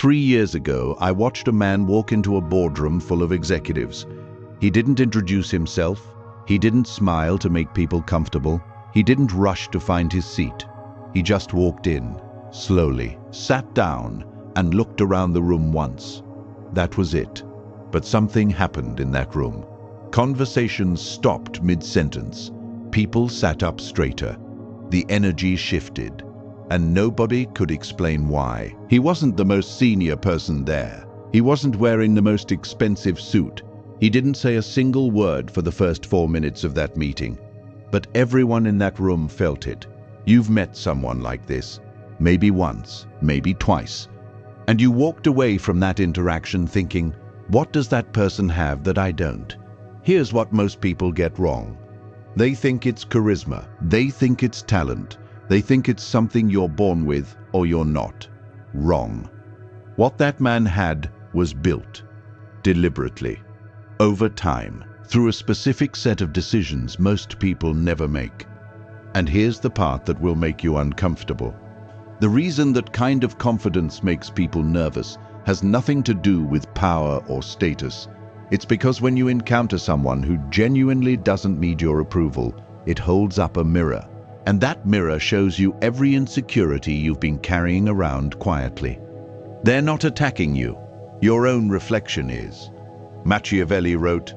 3 years ago, I watched a man walk into a boardroom full of executives. He didn't introduce himself. He didn't smile to make people comfortable. He didn't rush to find his seat. He just walked in, slowly, sat down, and looked around the room once. That was it. But something happened in that room. Conversations stopped mid-sentence. People sat up straighter. The energy shifted. And nobody could explain why. He wasn't the most senior person there. He wasn't wearing the most expensive suit. He didn't say a single word for the first 4 minutes of that meeting. But everyone in that room felt it. You've met someone like this. Maybe once, maybe twice. And you walked away from that interaction thinking, what does that person have that I don't? Here's what most people get wrong. They think it's charisma. They think it's talent. They think it's something you're born with or you're not. Wrong. What that man had was built, deliberately, over time, through a specific set of decisions most people never make. And here's the part that will make you uncomfortable. The reason that kind of confidence makes people nervous has nothing to do with power or status. It's because when you encounter someone who genuinely doesn't need your approval, it holds up a mirror. And that mirror shows you every insecurity you've been carrying around quietly. They're not attacking you. Your own reflection is. Machiavelli wrote,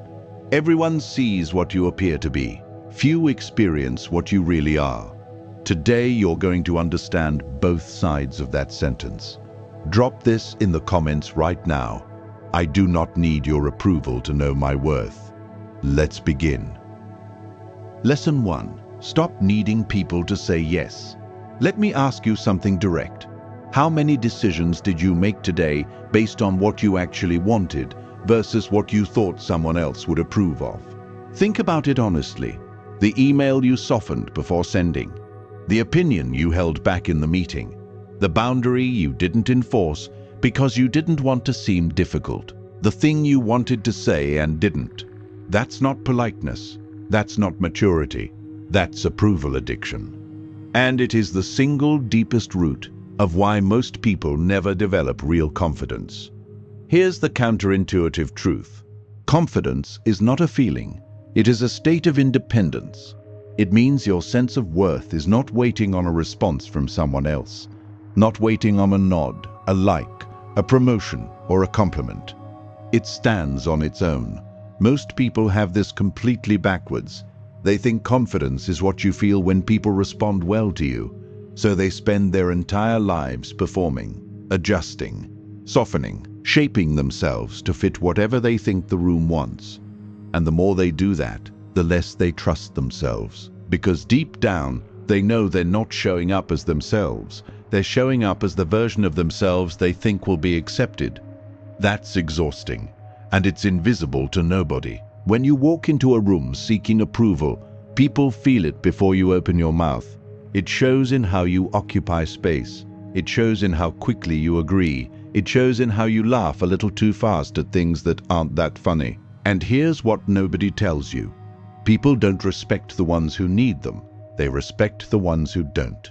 "Everyone sees what you appear to be. Few experience what you really are." Today, you're going to understand both sides of that sentence. Drop this in the comments right now. I do not need your approval to know my worth. Let's begin. Lesson 1. Stop needing people to say yes. Let me ask you something direct. How many decisions did you make today based on what you actually wanted versus what you thought someone else would approve of? Think about it honestly. The email you softened before sending. The opinion you held back in the meeting. The boundary you didn't enforce because you didn't want to seem difficult. The thing you wanted to say and didn't. That's not politeness. That's not maturity. That's approval addiction. And it is the single deepest root of why most people never develop real confidence. Here's the counterintuitive truth. Confidence is not a feeling. It is a state of independence. It means your sense of worth is not waiting on a response from someone else, not waiting on a nod, a like, a promotion, or a compliment. It stands on its own. Most people have this completely backwards. They think confidence is what you feel when people respond well to you, so they spend their entire lives performing, adjusting, softening, shaping themselves to fit whatever they think the room wants. And the more they do that, the less they trust themselves. Because deep down, they know they're not showing up as themselves. They're showing up as the version of themselves they think will be accepted. That's exhausting, and it's invisible to nobody. When you walk into a room seeking approval, people feel it before you open your mouth. It shows in how you occupy space. It shows in how quickly you agree. It shows in how you laugh a little too fast at things that aren't that funny. And here's what nobody tells you. People don't respect the ones who need them. They respect the ones who don't.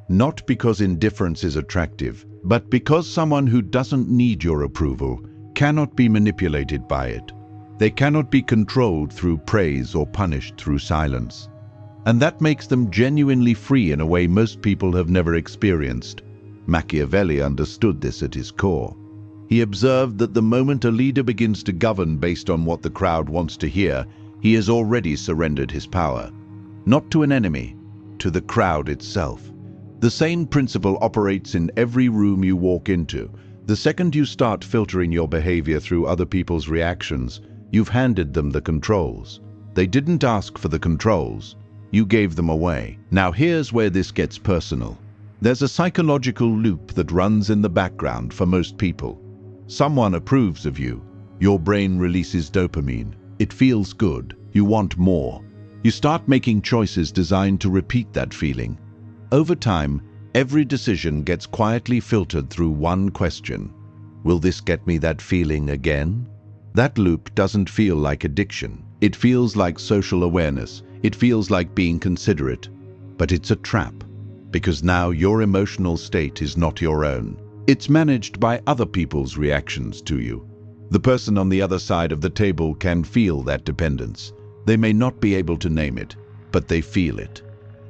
Not because indifference is attractive, but because someone who doesn't need your approval cannot be manipulated by it. They cannot be controlled through praise or punished through silence. And that makes them genuinely free in a way most people have never experienced. Machiavelli understood this at his core. He observed that the moment a leader begins to govern based on what the crowd wants to hear, he has already surrendered his power. Not to an enemy, to the crowd itself. The same principle operates in every room you walk into. The second you start filtering your behavior through other people's reactions, you've handed them the controls. They didn't ask for the controls. You gave them away. Now here's where this gets personal. There's a psychological loop that runs in the background for most people. Someone approves of you. Your brain releases dopamine. It feels good. You want more. You start making choices designed to repeat that feeling. Over time, every decision gets quietly filtered through one question. Will this get me that feeling again? That loop doesn't feel like addiction. It feels like social awareness. It feels like being considerate. But it's a trap, because now your emotional state is not your own. It's managed by other people's reactions to you. The person on the other side of the table can feel that dependence. They may not be able to name it, but they feel it.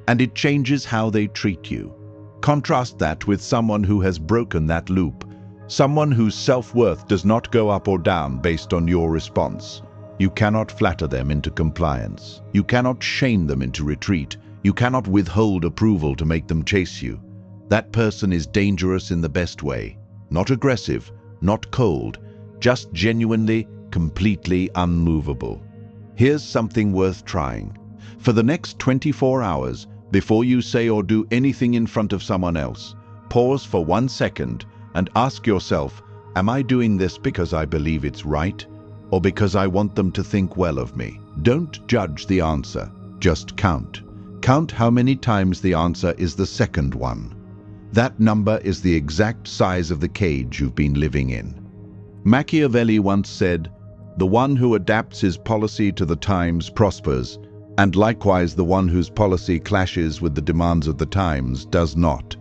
And it changes how they treat you. Contrast that with someone who has broken that loop, someone whose self-worth does not go up or down based on your response. You cannot flatter them into compliance. You cannot shame them into retreat. You cannot withhold approval to make them chase you. That person is dangerous in the best way. Not aggressive, not cold, just genuinely, completely unmovable. Here's something worth trying. For the next 24 hours, before you say or do anything in front of someone else, pause for 1 second and ask yourself, am I doing this because I believe it's right, or because I want them to think well of me? Don't judge the answer, just count. Count how many times the answer is the second one. That number is the exact size of the cage you've been living in. Machiavelli once said, "The one who adapts his policy to the times prospers, and likewise the one whose policy clashes with the demands of the times does not."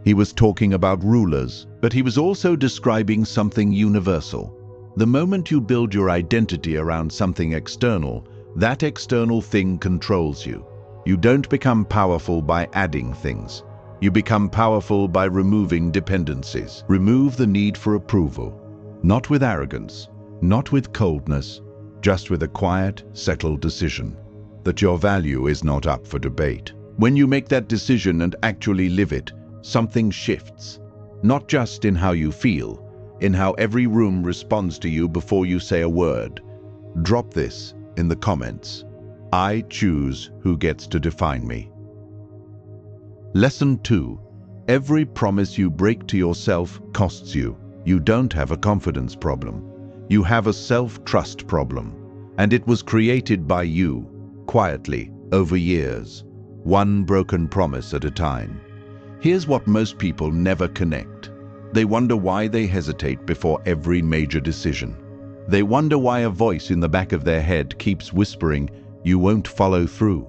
He was talking about rulers, but he was also describing something universal. The moment you build your identity around something external, that external thing controls you. You don't become powerful by adding things. You become powerful by removing dependencies. Remove the need for approval. Not with arrogance, not with coldness, just with a quiet, settled decision that your value is not up for debate. When you make that decision and actually live it, something shifts. Not just in how you feel, in how every room responds to you before you say a word. Drop this in the comments. I choose who gets to define me. Lesson 2. Every promise you break to yourself costs you. You don't have a confidence problem. You have a self-trust problem. And it was created by you, quietly, over years. One broken promise at a time. Here's what most people never connect. They wonder why they hesitate before every major decision. They wonder why a voice in the back of their head keeps whispering, "You won't follow through."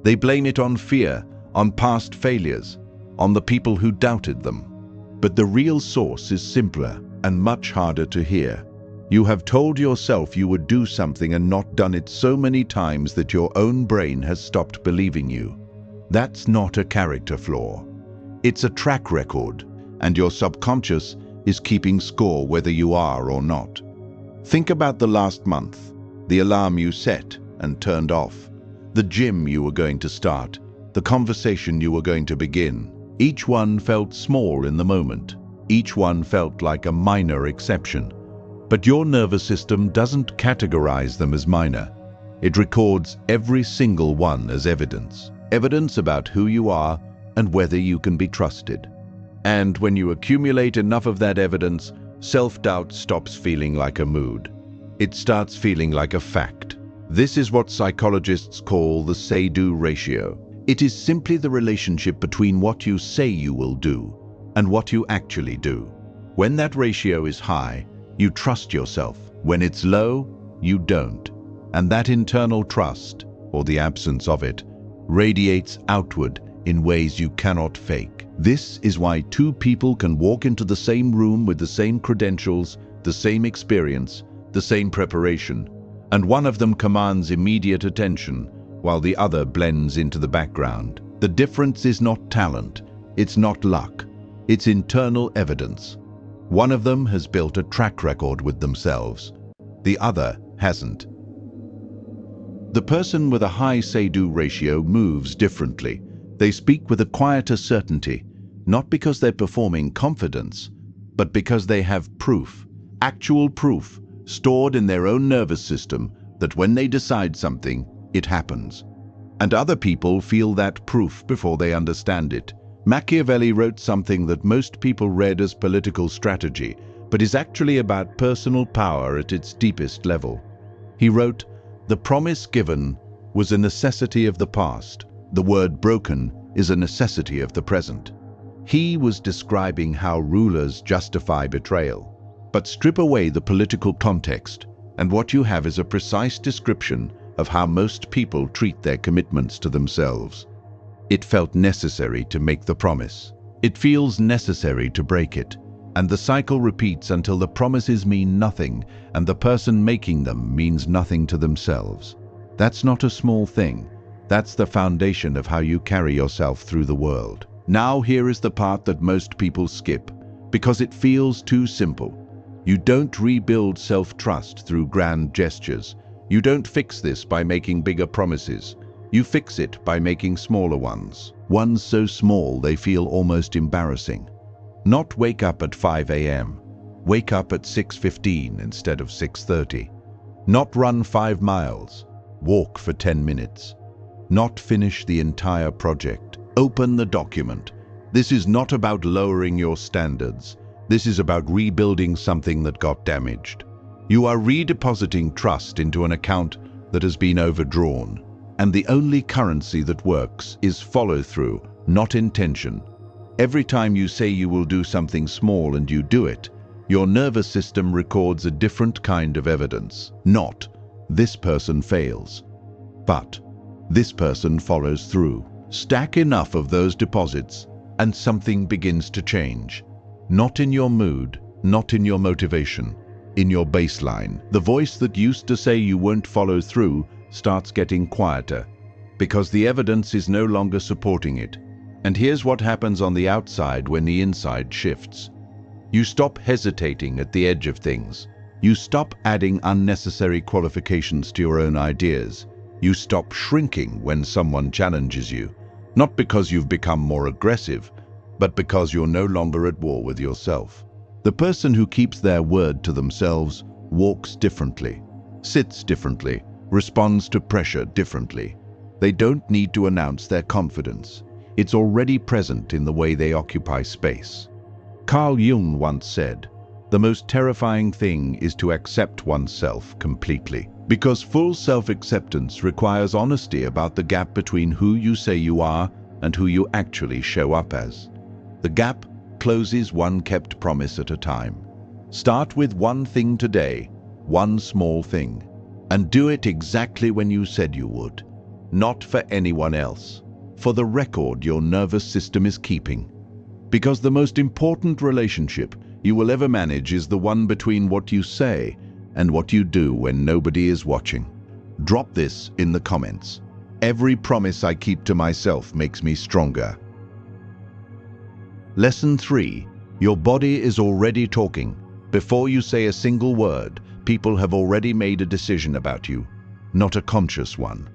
They blame it on fear, on past failures, on the people who doubted them. But the real source is simpler and much harder to hear. You have told yourself you would do something and not done it so many times that your own brain has stopped believing you. That's not a character flaw. It's a track record, and your subconscious is keeping score whether you are or not. Think about the last month, the alarm you set and turned off, the gym you were going to start, the conversation you were going to begin. Each one felt small in the moment. Each one felt like a minor exception. But your nervous system doesn't categorize them as minor. It records every single one as evidence. Evidence about who you are and whether you can be trusted. And when you accumulate enough of that evidence, self-doubt stops feeling like a mood. It starts feeling like a fact. This is what psychologists call the say-do ratio. It is simply the relationship between what you say you will do and what you actually do. When that ratio is high, you trust yourself. When it's low, you don't. And that internal trust, or the absence of it, radiates outward in ways you cannot fake. This is why two people can walk into the same room with the same credentials, the same experience, the same preparation, and one of them commands immediate attention, while the other blends into the background. The difference is not talent, it's not luck, it's internal evidence. One of them has built a track record with themselves, the other hasn't. The person with a high say-do ratio moves differently. They speak with a quieter certainty, not because they're performing confidence, but because they have proof, actual proof, stored in their own nervous system that when they decide something, it happens. And other people feel that proof before they understand it. Machiavelli wrote something that most people read as political strategy, but is actually about personal power at its deepest level. He wrote, "The promise given was a necessity of the past. The word broken is a necessity of the present." He was describing how rulers justify betrayal. But strip away the political context, and what you have is a precise description of how most people treat their commitments to themselves. It felt necessary to make the promise. It feels necessary to break it. And the cycle repeats until the promises mean nothing and the person making them means nothing to themselves. That's not a small thing. That's the foundation of how you carry yourself through the world. Now here is the part that most people skip, because it feels too simple. You don't rebuild self-trust through grand gestures. You don't fix this by making bigger promises. You fix it by making smaller ones. Ones so small they feel almost embarrassing. Not wake up at 5 a.m. Wake up at 6:15 instead of 6:30. Not run 5 miles. Walk for 10 minutes. Not finish the entire project. Open the document. This is not about lowering your standards. This is about rebuilding something that got damaged. You are redepositing trust into an account that has been overdrawn. And the only currency that works is follow-through, not intention. Every time you say you will do something small and you do it, your nervous system records a different kind of evidence. Not, this person fails, but this person follows through. Stack enough of those deposits and something begins to change. Not in your mood, not in your motivation, in your baseline. The voice that used to say you won't follow through starts getting quieter because the evidence is no longer supporting it. And here's what happens on the outside when the inside shifts. You stop hesitating at the edge of things. You stop adding unnecessary qualifications to your own ideas. You stop shrinking when someone challenges you, not because you've become more aggressive, but because you're no longer at war with yourself. The person who keeps their word to themselves walks differently, sits differently, responds to pressure differently. They don't need to announce their confidence. It's already present in the way they occupy space. Carl Jung once said, "The most terrifying thing is to accept oneself completely." Because full self-acceptance requires honesty about the gap between who you say you are and who you actually show up as. The gap closes one kept promise at a time. Start with one thing today, one small thing, and do it exactly when you said you would, not for anyone else, for the record your nervous system is keeping. Because the most important relationship you will ever manage is the one between what you say and what you do when nobody is watching. Drop this in the comments. Every promise I keep to myself makes me stronger. Lesson 3. Your body is already talking. Before you say a single word, people have already made a decision about you. Not a conscious one,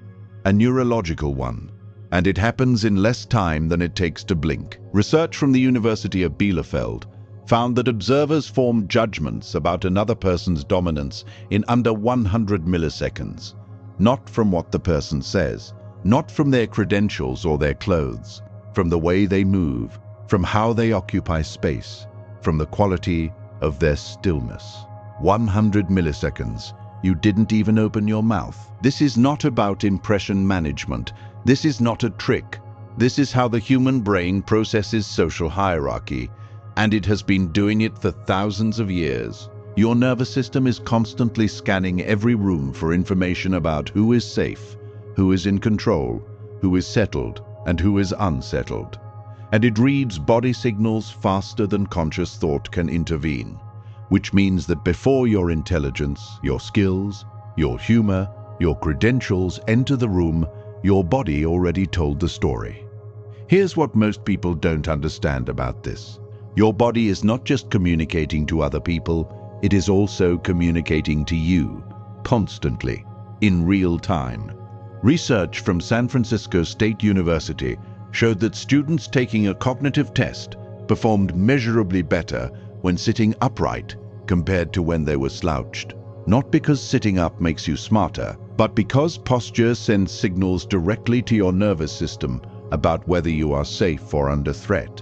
a neurological one. And it happens in less time than it takes to blink. Research from the University of Bielefeld found that observers form judgments about another person's dominance in under 100 milliseconds. Not from what the person says, not from their credentials or their clothes, from the way they move, from how they occupy space, from the quality of their stillness. 100 milliseconds. You didn't even open your mouth. This is not about impression management. This is not a trick. This is how the human brain processes social hierarchy, and it has been doing it for thousands of years. Your nervous system is constantly scanning every room for information about who is safe, who is in control, who is settled, and who is unsettled. And it reads body signals faster than conscious thought can intervene, which means that before your intelligence, your skills, your humor, your credentials enter the room, your body already told the story. Here's what most people don't understand about this. Your body is not just communicating to other people, it is also communicating to you, constantly, in real time. Research from San Francisco State University showed that students taking a cognitive test performed measurably better when sitting upright compared to when they were slouched. Not because sitting up makes you smarter, but because posture sends signals directly to your nervous system about whether you are safe or under threat.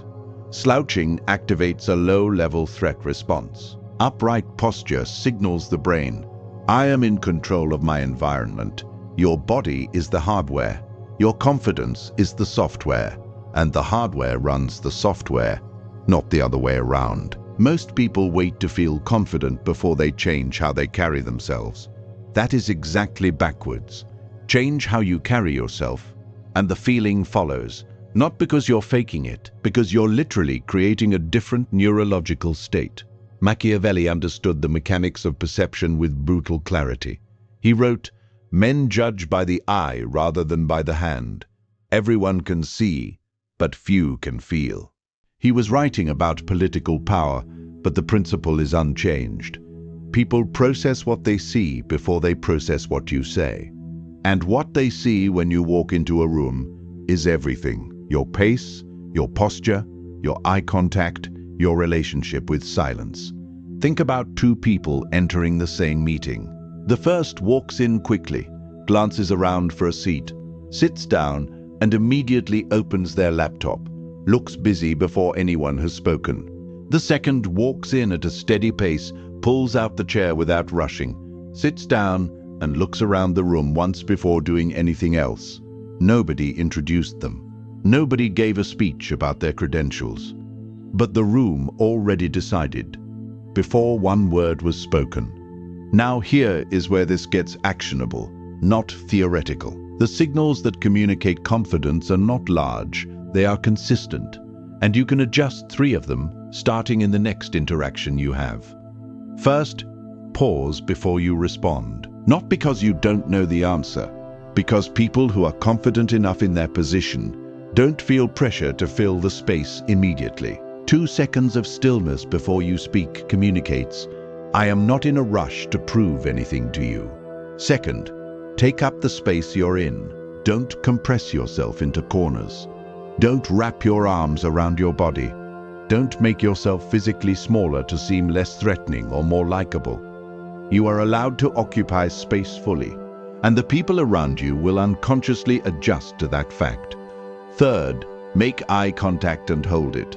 Slouching activates a low-level threat response. Upright posture signals the brain, I am in control of my environment. Your body is the hardware. Your confidence is the software, and the hardware runs the software, not the other way around. Most people wait to feel confident before they change how they carry themselves. That is exactly backwards. Change how you carry yourself, and the feeling follows. Not because you're faking it, because you're literally creating a different neurological state. Machiavelli understood the mechanics of perception with brutal clarity. He wrote, "Men judge by the eye rather than by the hand. Everyone can see, but few can feel." He was writing about political power, but the principle is unchanged. People process what they see before they process what you say. And what they see when you walk into a room is everything. Your pace, your posture, your eye contact, your relationship with silence. Think about two people entering the same meeting. The first walks in quickly, glances around for a seat, sits down, and immediately opens their laptop, looks busy before anyone has spoken. The second walks in at a steady pace, pulls out the chair without rushing, sits down, and looks around the room once before doing anything else. Nobody introduced them. Nobody gave a speech about their credentials. But the room already decided, before one word was spoken. Now here is where this gets actionable, not theoretical. The signals that communicate confidence are not large, they are consistent. And you can adjust 3 of them, starting in the next interaction you have. First, pause before you respond. Not because you don't know the answer, because people who are confident enough in their position don't feel pressure to fill the space immediately. 2 seconds of stillness before you speak communicates, "I am not in a rush to prove anything to you." Second, take up the space you're in. Don't compress yourself into corners. Don't wrap your arms around your body. Don't make yourself physically smaller to seem less threatening or more likable. You are allowed to occupy space fully, and the people around you will unconsciously adjust to that fact. Third, make eye contact and hold it.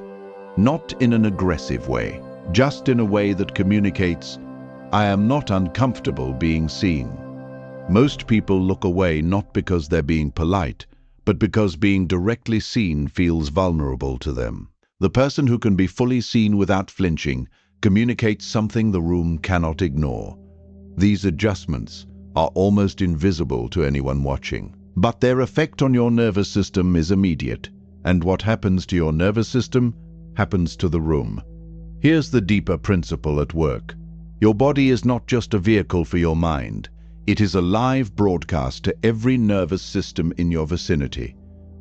Not in an aggressive way, just in a way that communicates, "I am not uncomfortable being seen." Most people look away not because they're being polite, but because being directly seen feels vulnerable to them. The person who can be fully seen without flinching communicates something the room cannot ignore. These adjustments are almost invisible to anyone watching, but their effect on your nervous system is immediate, and what happens to your nervous system happens to the room. Here's the deeper principle at work. Your body is not just a vehicle for your mind. It is a live broadcast to every nervous system in your vicinity.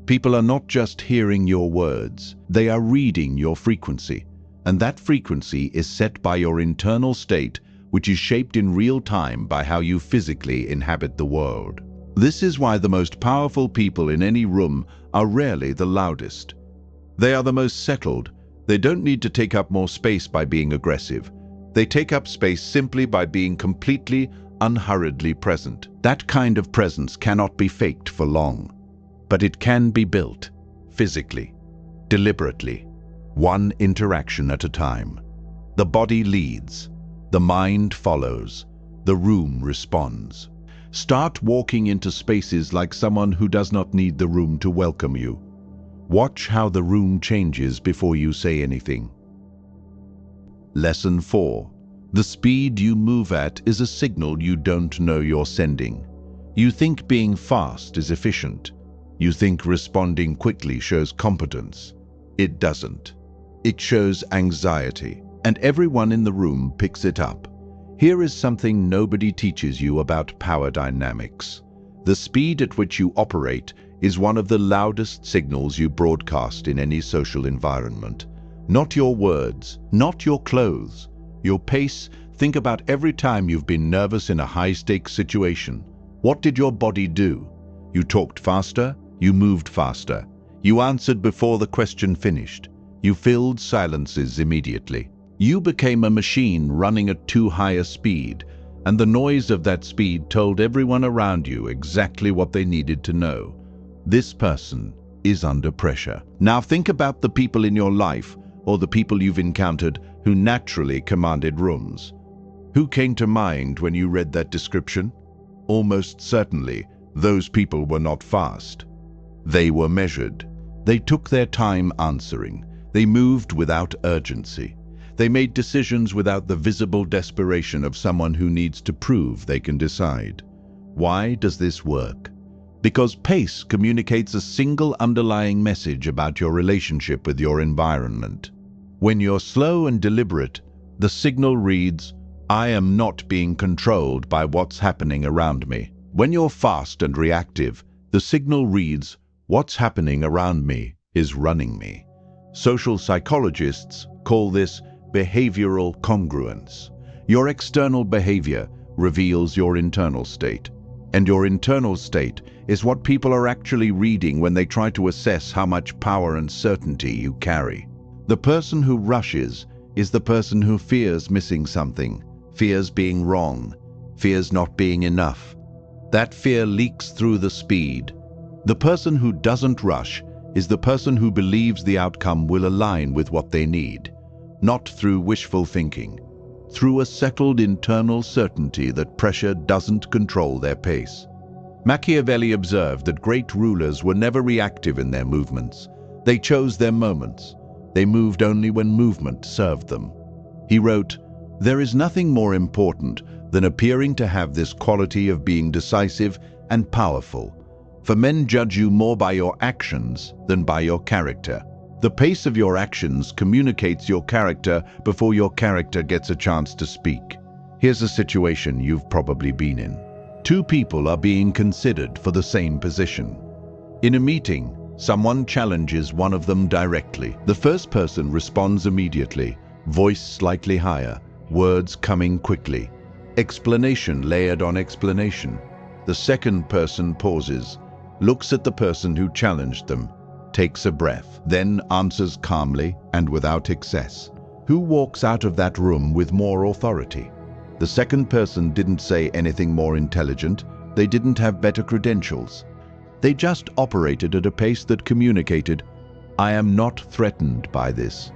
People are not just hearing your words, they are reading your frequency. And that frequency is set by your internal state, which is shaped in real time by how you physically inhabit the world. This is why the most powerful people in any room are rarely the loudest. They are the most settled. They don't need to take up more space by being aggressive. They take up space simply by being completely, unhurriedly present. That kind of presence cannot be faked for long, but it can be built, physically, deliberately, one interaction at a time. The body leads, the mind follows, the room responds. Start walking into spaces like someone who does not need the room to welcome you. Watch how the room changes before you say anything. Lesson 4. The speed you move at is a signal you don't know you're sending. You think being fast is efficient. You think responding quickly shows competence. It doesn't. It shows anxiety, and everyone in the room picks it up. Here is something nobody teaches you about power dynamics. The speed at which you operate is one of the loudest signals you broadcast in any social environment. Not your words, not your clothes, your pace. Think about every time you've been nervous in a high-stakes situation. What did your body do? You talked faster, you moved faster. You answered before the question finished. You filled silences immediately. You became a machine running at too high a speed, and the noise of that speed told everyone around you exactly what they needed to know. This person is under pressure. Now think about the people in your life, or the people you've encountered, who naturally commanded rooms. Who came to mind when you read that description? Almost certainly, those people were not fast. They were measured. They took their time answering. They moved without urgency. They made decisions without the visible desperation of someone who needs to prove they can decide. Why does this work? Because pace communicates a single underlying message about your relationship with your environment. When you're slow and deliberate, the signal reads, "I am not being controlled by what's happening around me." When you're fast and reactive, the signal reads, "What's happening around me is running me." Social psychologists call this behavioral congruence. Your external behavior reveals your internal state, and your internal state is what people are actually reading when they try to assess how much power and certainty you carry. The person who rushes is the person who fears missing something, fears being wrong, fears not being enough. That fear leaks through the speed. The person who doesn't rush is the person who believes the outcome will align with what they need, not through wishful thinking, through a settled internal certainty that pressure doesn't control their pace. Machiavelli observed that great rulers were never reactive in their movements. They chose their moments. They moved only when movement served them. He wrote, "There is nothing more important than appearing to have this quality of being decisive and powerful, for men judge you more by your actions than by your character." The pace of your actions communicates your character before your character gets a chance to speak. Here's a situation you've probably been in. Two people are being considered for the same position. In a meeting, someone challenges one of them directly. The first person responds immediately, voice slightly higher, words coming quickly, explanation layered on explanation. The second person pauses, looks at the person who challenged them, takes a breath, then answers calmly and without excess. Who walks out of that room with more authority? The second person didn't say anything more intelligent. They didn't have better credentials. They just operated at a pace that communicated, "I am not threatened by this."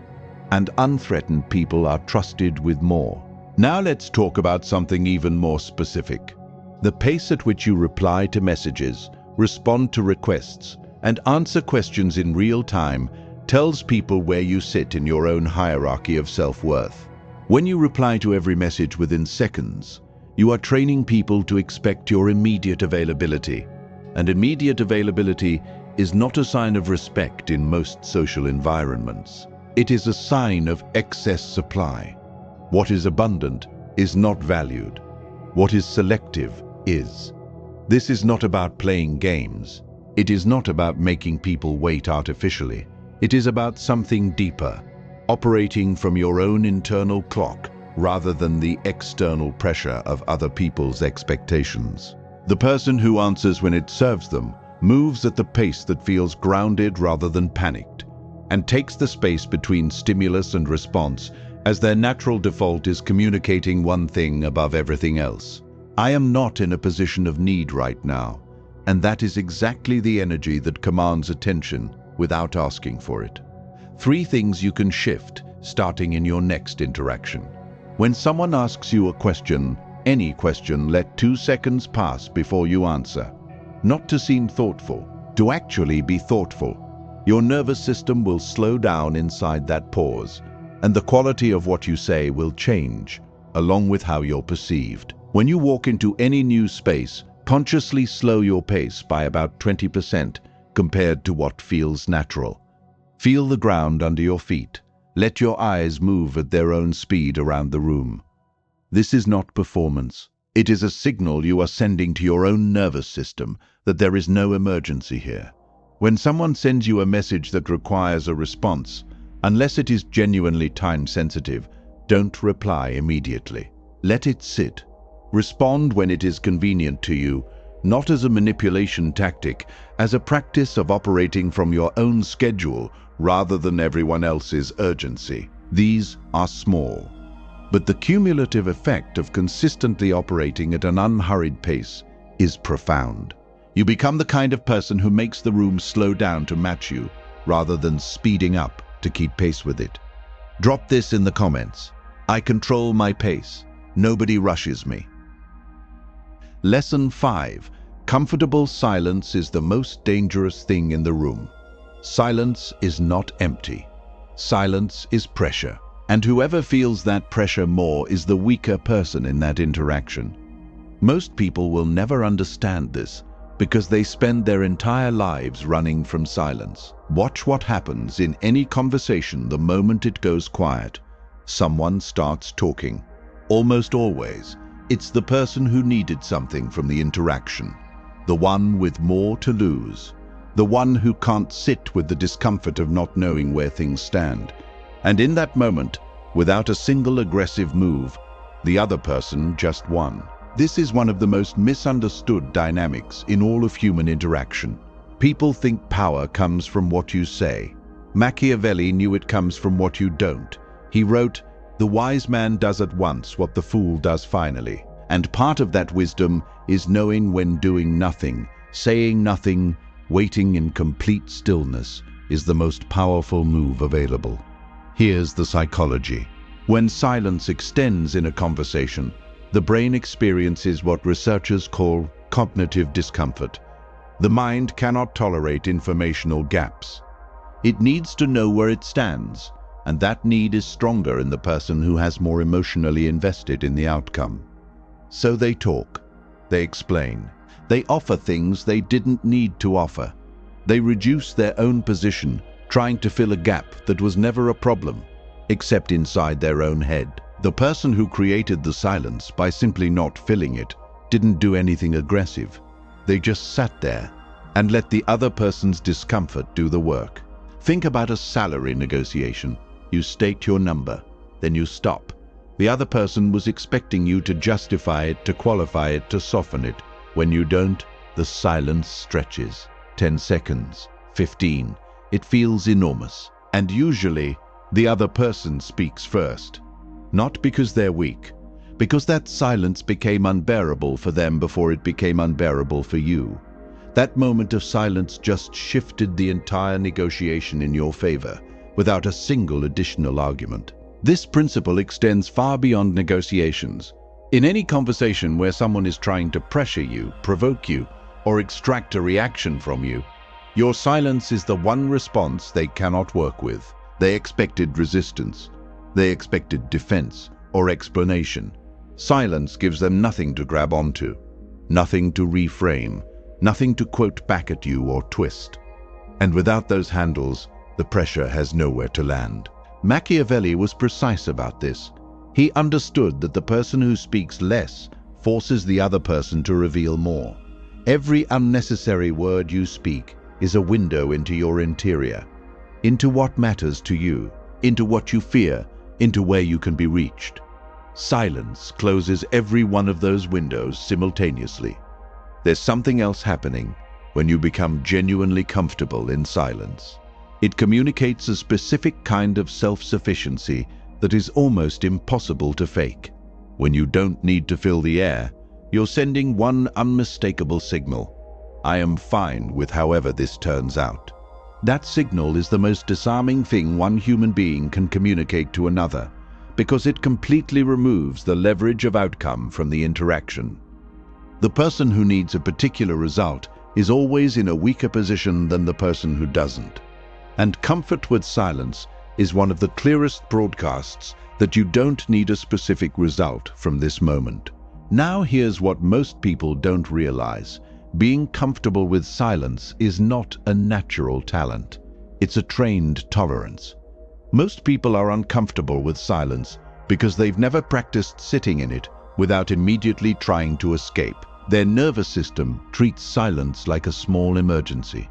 And unthreatened people are trusted with more. Now let's talk about something even more specific. The pace at which you reply to messages, respond to requests, and answer questions in real time tells people where you sit in your own hierarchy of self-worth. When you reply to every message within seconds, you are training people to expect your immediate availability. And immediate availability is not a sign of respect in most social environments. It is a sign of excess supply. What is abundant is not valued. What is selective is. This is not about playing games. It is not about making people wait artificially. It is about something deeper, operating from your own internal clock rather than the external pressure of other people's expectations. The person who answers when it serves them moves at the pace that feels grounded rather than panicked, and takes the space between stimulus and response as their natural default is communicating one thing above everything else. I am not in a position of need right now. And that is exactly the energy that commands attention without asking for it. 3 things you can shift starting in your next interaction. When someone asks you a question, any question, let 2 seconds pass before you answer. Not to seem thoughtful, to actually be thoughtful. Your nervous system will slow down inside that pause, and the quality of what you say will change, along with how you're perceived. When you walk into any new space, consciously slow your pace by about 20% compared to what feels natural. Feel the ground under your feet. Let your eyes move at their own speed around the room. This is not performance. It is a signal you are sending to your own nervous system that there is no emergency here. When someone sends you a message that requires a response, unless it is genuinely time-sensitive, don't reply immediately. Let it sit. Respond when it is convenient to you, not as a manipulation tactic, as a practice of operating from your own schedule rather than everyone else's urgency. These are small, but the cumulative effect of consistently operating at an unhurried pace is profound. You become the kind of person who makes the room slow down to match you, rather than speeding up to keep pace with it. Drop this in the comments. I control my pace. Nobody rushes me. Lesson 5. Comfortable silence is the most dangerous thing in the room. Silence is not empty. Silence is pressure. And whoever feels that pressure more is the weaker person in that interaction. Most people will never understand this, Because they spend their entire lives running from silence. Watch what happens in any conversation the moment it goes quiet. Someone starts talking. Almost always, it's the person who needed something from the interaction. The one with more to lose. The one who can't sit with the discomfort of not knowing where things stand. And in that moment, without a single aggressive move, the other person just won. This is one of the most misunderstood dynamics in all of human interaction. People think power comes from what you say. Machiavelli knew it comes from what you don't. He wrote, "The wise man does at once what the fool does finally." And part of that wisdom is knowing when doing nothing, saying nothing, waiting in complete stillness is the most powerful move available. Here's the psychology. When silence extends in a conversation, the brain experiences what researchers call cognitive discomfort. The mind cannot tolerate informational gaps. It needs to know where it stands, and that need is stronger in the person who has more emotionally invested in the outcome. So they talk, they explain, they offer things they didn't need to offer. They reduce their own position, trying to fill a gap that was never a problem, except inside their own head. The person who created the silence by simply not filling it didn't do anything aggressive. They just sat there and let the other person's discomfort do the work. Think about a salary negotiation. You state your number, then you stop. The other person was expecting you to justify it, to qualify it, to soften it. When you don't, the silence stretches. 10 seconds, 15. It feels enormous. And usually, the other person speaks first. Not because they're weak, because that silence became unbearable for them before it became unbearable for you. That moment of silence just shifted the entire negotiation in your favor, without a single additional argument. This principle extends far beyond negotiations. In any conversation where someone is trying to pressure you, provoke you, or extract a reaction from you, your silence is the one response they cannot work with. They expected resistance. They expected defense or explanation. Silence gives them nothing to grab onto, nothing to reframe, nothing to quote back at you or twist. And without those handles, the pressure has nowhere to land. Machiavelli was precise about this. He understood that the person who speaks less forces the other person to reveal more. Every unnecessary word you speak is a window into your interior, into what matters to you, into what you fear, into where you can be reached. Silence closes every one of those windows simultaneously. There's something else happening when you become genuinely comfortable in silence. It communicates a specific kind of self-sufficiency that is almost impossible to fake. When you don't need to fill the air, you're sending one unmistakable signal: I am fine with however this turns out. That signal is the most disarming thing one human being can communicate to another, because it completely removes the leverage of outcome from the interaction. The person who needs a particular result is always in a weaker position than the person who doesn't. And comfort with silence is one of the clearest broadcasts that you don't need a specific result from this moment. Now here's what most people don't realize. Being comfortable with silence is not a natural talent. It's a trained tolerance. Most people are uncomfortable with silence because they've never practiced sitting in it without immediately trying to escape. Their nervous system treats silence like a small emergency,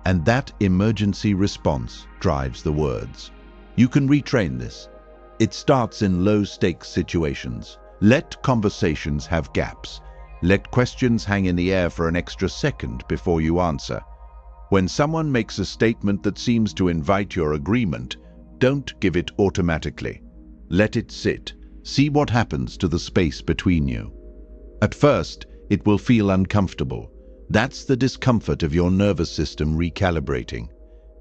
and that emergency response drives the words. You can retrain this. It starts in low-stakes situations. Let conversations have gaps. Let questions hang in the air for an extra second before you answer. When someone makes a statement that seems to invite your agreement, don't give it automatically. Let it sit. See what happens to the space between you. At first, it will feel uncomfortable. That's the discomfort of your nervous system recalibrating.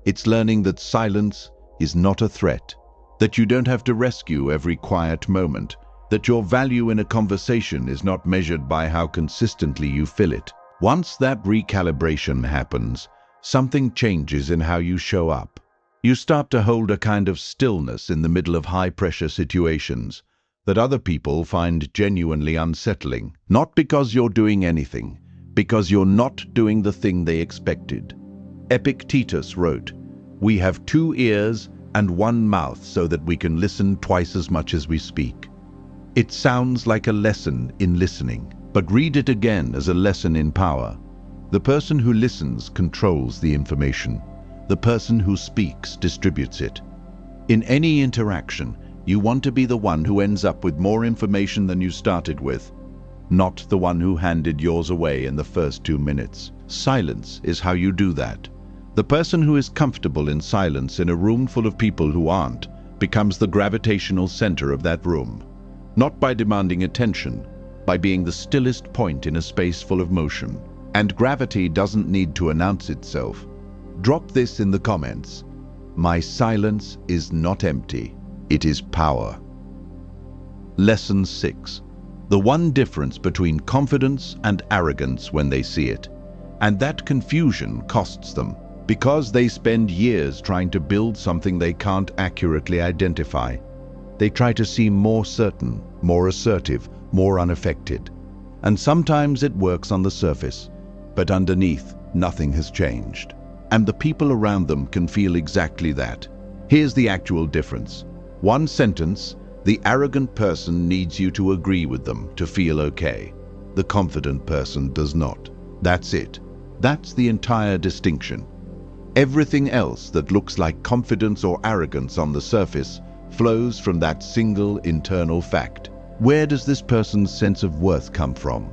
It's learning that silence is not a threat, that you don't have to rescue every quiet moment, that your value in a conversation is not measured by how consistently you fill it. Once that recalibration happens, something changes in how you show up. You start to hold a kind of stillness in the middle of high-pressure situations that other people find genuinely unsettling, not because you're doing anything, because you're not doing the thing they expected. Epictetus wrote, "We have 2 ears and 1 mouth so that we can listen twice as much as we speak." It sounds like a lesson in listening, but read it again as a lesson in power. The person who listens controls the information. The person who speaks distributes it. In any interaction, you want to be the one who ends up with more information than you started with, not the one who handed yours away in the first 2 minutes. Silence is how you do that. The person who is comfortable in silence in a room full of people who aren't becomes the gravitational center of that room. Not by demanding attention, by being the stillest point in a space full of motion. And gravity doesn't need to announce itself. Drop this in the comments. My silence is not empty, it is power. Lesson 6. The one difference between confidence and arrogance when they see it. And that confusion costs them, because they spend years trying to build something they can't accurately identify. They try to seem more certain, more assertive, more unaffected. And sometimes it works on the surface, but underneath, nothing has changed. And the people around them can feel exactly that. Here's the actual difference. One sentence: the arrogant person needs you to agree with them to feel okay. The confident person does not. That's it. That's the entire distinction. Everything else that looks like confidence or arrogance on the surface flows from that single internal fact. Where does this person's sense of worth come from?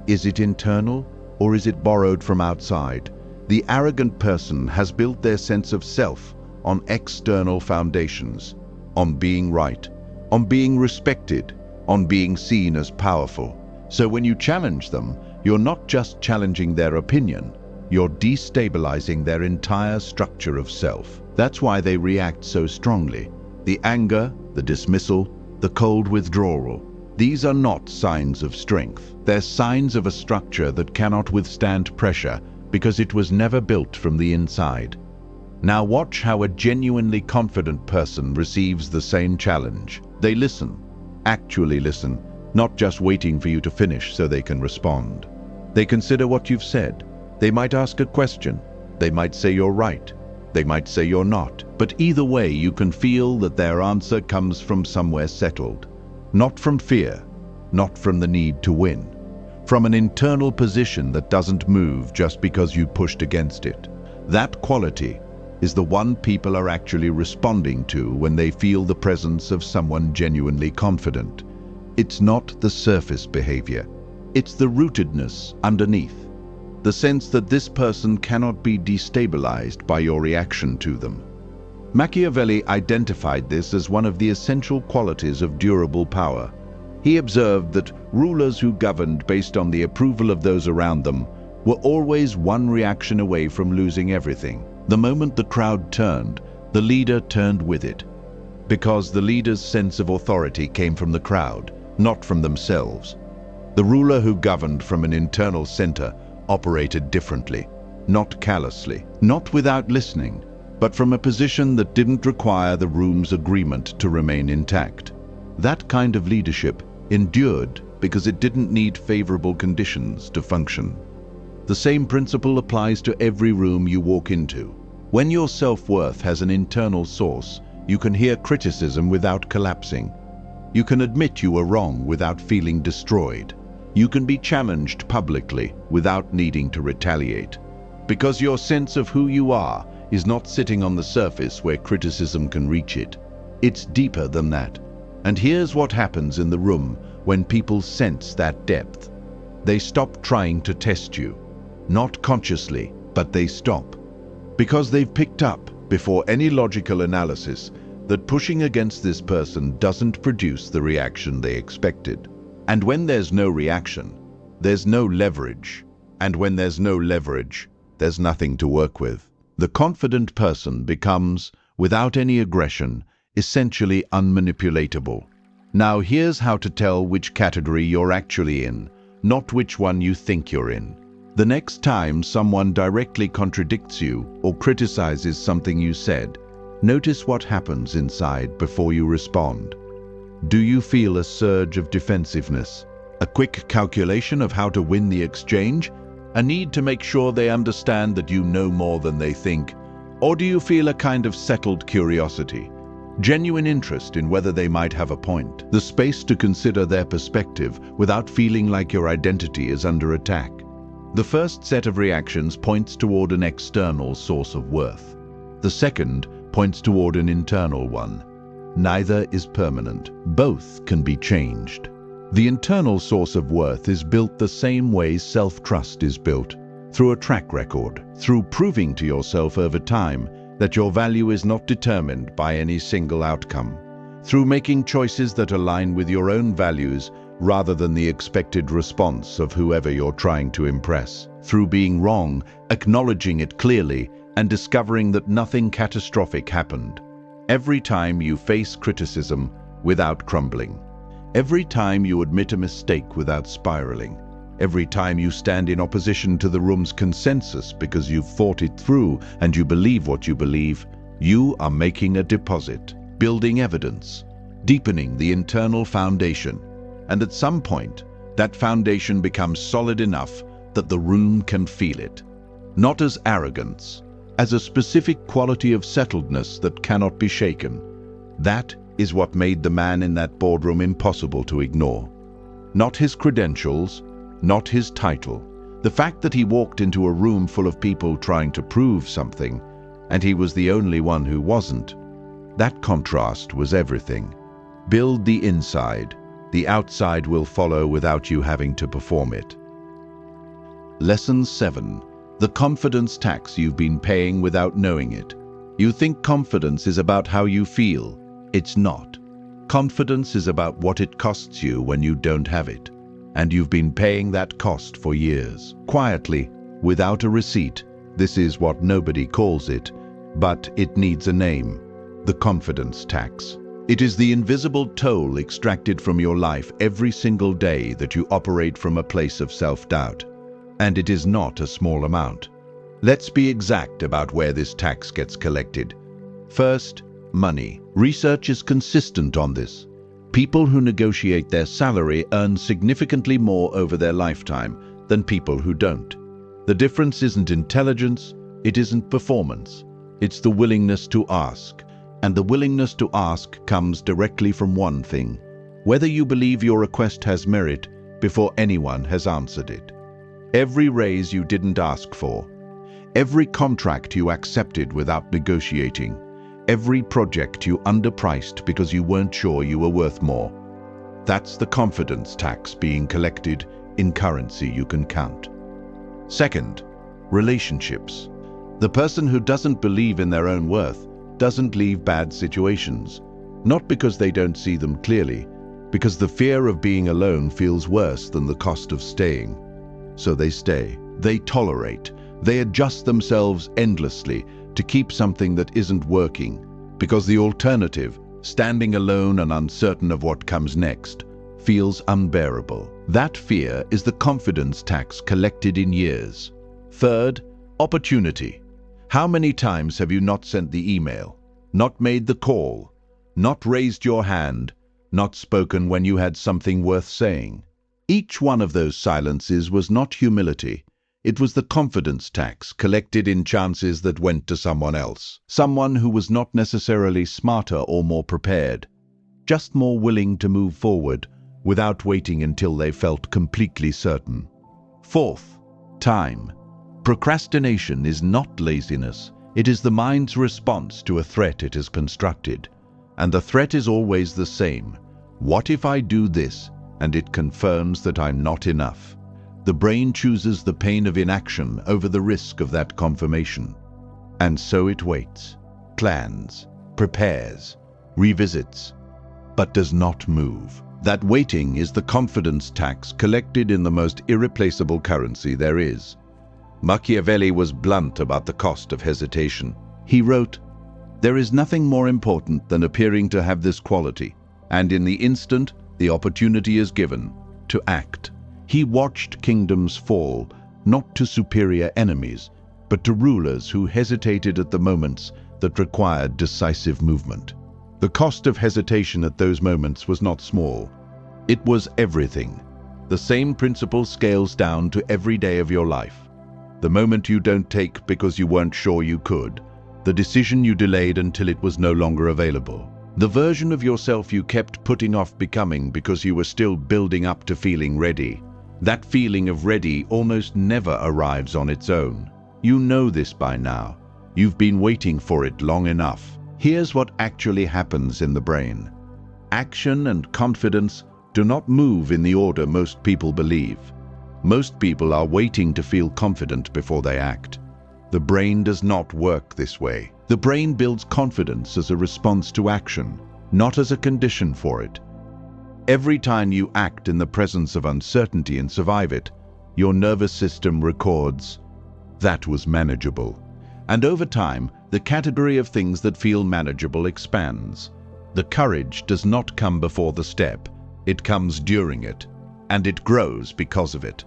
Is it internal, or is it borrowed from outside? The arrogant person has built their sense of self on external foundations, on being right, on being respected, on being seen as powerful. So when you challenge them, you're not just challenging their opinion, you're destabilizing their entire structure of self. That's why they react so strongly. The anger, the dismissal, the cold withdrawal. These are not signs of strength. They're signs of a structure that cannot withstand pressure because it was never built from the inside. Now watch how a genuinely confident person receives the same challenge. They listen, actually listen, not just waiting for you to finish so they can respond. They consider what you've said. They might ask a question. They might say you're right. They might say you're not. But either way, you can feel that their answer comes from somewhere settled. Not from fear, not from the need to win. From an internal position that doesn't move just because you pushed against it. That quality is the one people are actually responding to when they feel the presence of someone genuinely confident. It's not the surface behavior. It's the rootedness underneath. The sense that this person cannot be destabilized by your reaction to them. Machiavelli identified this as one of the essential qualities of durable power. He observed that rulers who governed based on the approval of those around them were always one reaction away from losing everything. The moment the crowd turned, the leader turned with it. Because the leader's sense of authority came from the crowd, not from themselves. The ruler who governed from an internal center operated differently, not callously, not without listening, but from a position that didn't require the room's agreement to remain intact. That kind of leadership endured because it didn't need favorable conditions to function. The same principle applies to every room you walk into. When your self-worth has an internal source, you can hear criticism without collapsing. You can admit you were wrong without feeling destroyed. You can be challenged publicly without needing to retaliate. Because your sense of who you are is not sitting on the surface where criticism can reach it. It's deeper than that. And here's what happens in the room when people sense that depth. They stop trying to test you. Not consciously, but they stop. Because they've picked up, before any logical analysis, that pushing against this person doesn't produce the reaction they expected. And when there's no reaction, there's no leverage. And when there's no leverage, there's nothing to work with. The confident person becomes, without any aggression, essentially unmanipulatable. Now here's how to tell which category you're actually in, not which one you think you're in. The next time someone directly contradicts you or criticizes something you said, notice what happens inside before you respond. Do you feel a surge of defensiveness? A quick calculation of how to win the exchange? A need to make sure they understand that you know more than they think? Or do you feel a kind of settled curiosity, genuine interest in whether they might have a point, the space to consider their perspective without feeling like your identity is under attack? The first set of reactions points toward an external source of worth. The second points toward an internal one. Neither is permanent. Both can be changed. The internal source of worth is built the same way self-trust is built, through a track record, through proving to yourself over time that your value is not determined by any single outcome, through making choices that align with your own values rather than the expected response of whoever you're trying to impress, through being wrong, acknowledging it clearly, and discovering that nothing catastrophic happened. Every time you face criticism without crumbling, every time you admit a mistake without spiraling, every time you stand in opposition to the room's consensus because you've thought it through and you believe what you believe, you are making a deposit, building evidence, deepening the internal foundation. And at some point, that foundation becomes solid enough that the room can feel it. Not as arrogance, as a specific quality of settledness that cannot be shaken. That is what made the man in that boardroom impossible to ignore. Not his credentials, not his title. The fact that he walked into a room full of people trying to prove something, and he was the only one who wasn't. That contrast was everything. Build the inside. The outside will follow without you having to perform it. Lesson 7. The confidence tax you've been paying without knowing it. You think confidence is about how you feel. It's not. Confidence is about what it costs you when you don't have it. And you've been paying that cost for years. Quietly, without a receipt. This is what nobody calls it, but it needs a name. The confidence tax. It is the invisible toll extracted from your life every single day that you operate from a place of self-doubt. And it is not a small amount. Let's be exact about where this tax gets collected. First, money. Research is consistent on this. People who negotiate their salary earn significantly more over their lifetime than people who don't. The difference isn't intelligence, it isn't performance. It's the willingness to ask. And the willingness to ask comes directly from one thing: whether you believe your request has merit before anyone has answered it. Every raise you didn't ask for, every contract you accepted without negotiating, every project you underpriced because you weren't sure you were worth more. That's the confidence tax being collected in currency you can count. Second, relationships. The person who doesn't believe in their own worth doesn't leave bad situations, not because they don't see them clearly, because the fear of being alone feels worse than the cost of staying. So they stay, they tolerate, they adjust themselves endlessly to keep something that isn't working, because the alternative, standing alone and uncertain of what comes next, feels unbearable. That fear is the confidence tax collected in years. Third, opportunity. How many times have you not sent the email, not made the call, not raised your hand, not spoken when you had something worth saying? Each one of those silences was not humility. It was the confidence tax collected in chances that went to someone else. Someone who was not necessarily smarter or more prepared, just more willing to move forward without waiting until they felt completely certain. Fourth, time. Procrastination is not laziness. It is the mind's response to a threat it has constructed. And the threat is always the same. What if I do this? And it confirms that I'm not enough. The brain chooses the pain of inaction over the risk of that confirmation. And so it waits, plans, prepares, revisits, but does not move. That waiting is the confidence tax collected in the most irreplaceable currency there is. Machiavelli was blunt about the cost of hesitation. He wrote, "There is nothing more important than appearing to have this quality, and in the instant the opportunity is given, to act." He watched kingdoms fall, not to superior enemies, but to rulers who hesitated at the moments that required decisive movement. The cost of hesitation at those moments was not small. It was everything. The same principle scales down to every day of your life. the moment you don't take because you weren't sure you could, the decision you delayed until it was no longer available, the version of yourself you kept putting off becoming because you were still building up to feeling ready. That feeling of ready almost never arrives on its own. You know this by now. You've been waiting for it long enough. Here's what actually happens in the brain. Action and confidence do not move in the order most people believe. Most people are waiting to feel confident before they act. The brain does not work this way. The brain builds confidence as a response to action, not as a condition for it. Every time you act in the presence of uncertainty and survive it, your nervous system records, "That was manageable." And over time, the category of things that feel manageable expands. The courage does not come before the step, it comes during it, and it grows because of it.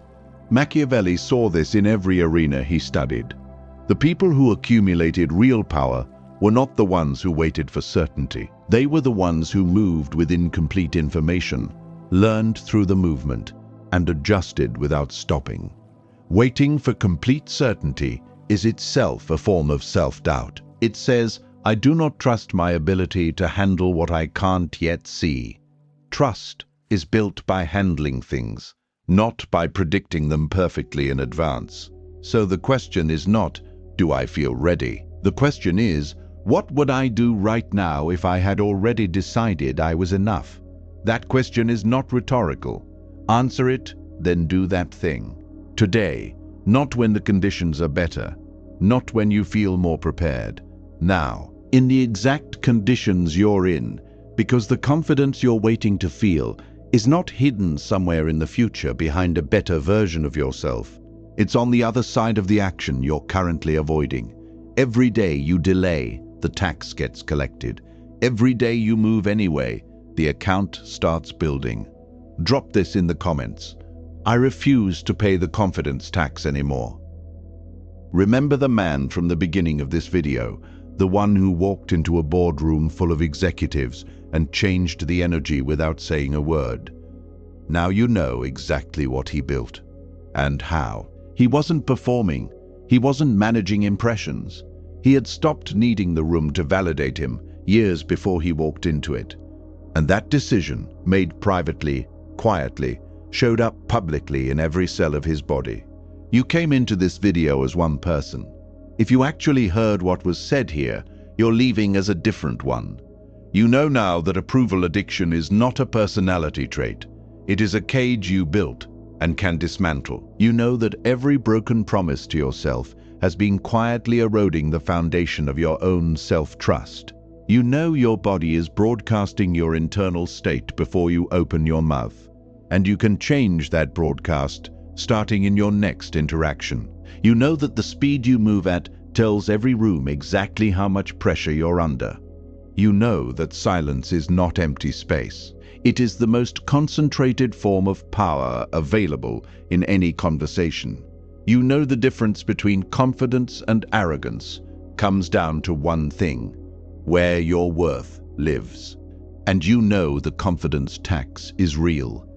Machiavelli saw this in every arena he studied. The people who accumulated real power were not the ones who waited for certainty. They were the ones who moved with incomplete information, learned through the movement, and adjusted without stopping. Waiting for complete certainty is itself a form of self-doubt. It says, "I do not trust my ability to handle what I can't yet see." Trust is built by handling things, not by predicting them perfectly in advance. So the question is not, do I feel ready? The question is, what would I do right now if I had already decided I was enough? That question is not rhetorical. Answer it, then do that thing. Today, not when the conditions are better, not when you feel more prepared. Now, in the exact conditions you're in, because the confidence you're waiting to feel is not hidden somewhere in the future behind a better version of yourself. It's on the other side of the action you're currently avoiding. Every day you delay, the tax gets collected. Every day you move anyway, the account starts building. Drop this in the comments. I refuse to pay the confidence tax anymore. Remember the man from the beginning of this video, the one who walked into a boardroom full of executives and changed the energy without saying a word. Now you know exactly what he built and how. He wasn't performing. He wasn't managing impressions. He had stopped needing the room to validate him years before he walked into it. And that decision, made privately, quietly, showed up publicly in every cell of his body. You came into this video as one person. If you actually heard what was said here, you're leaving as a different one. You know now that approval addiction is not a personality trait. It is a cage you built and can dismantle. You know that every broken promise to yourself has been quietly eroding the foundation of your own self-trust. You know your body is broadcasting your internal state before you open your mouth, and you can change that broadcast starting in your next interaction. You know that the speed you move at tells every room exactly how much pressure you're under. You know that silence is not empty space. It is the most concentrated form of power available in any conversation. You know the difference between confidence and arrogance comes down to one thing: where your worth lives. And you know the confidence tax is real,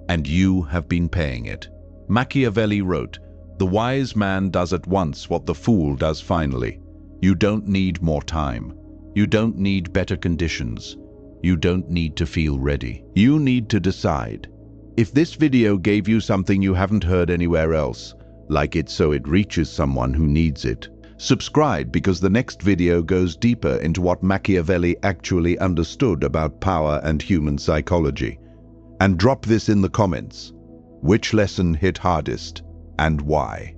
and you have been paying it. Machiavelli wrote, "The wise man does at once what the fool does finally." You don't need more time. You don't need better conditions. You don't need to feel ready. You need to decide. If this video gave you something you haven't heard anywhere else, like it so it reaches someone who needs it. Subscribe, because the next video goes deeper into what Machiavelli actually understood about power and human psychology. And drop this in the comments. Which lesson hit hardest and why?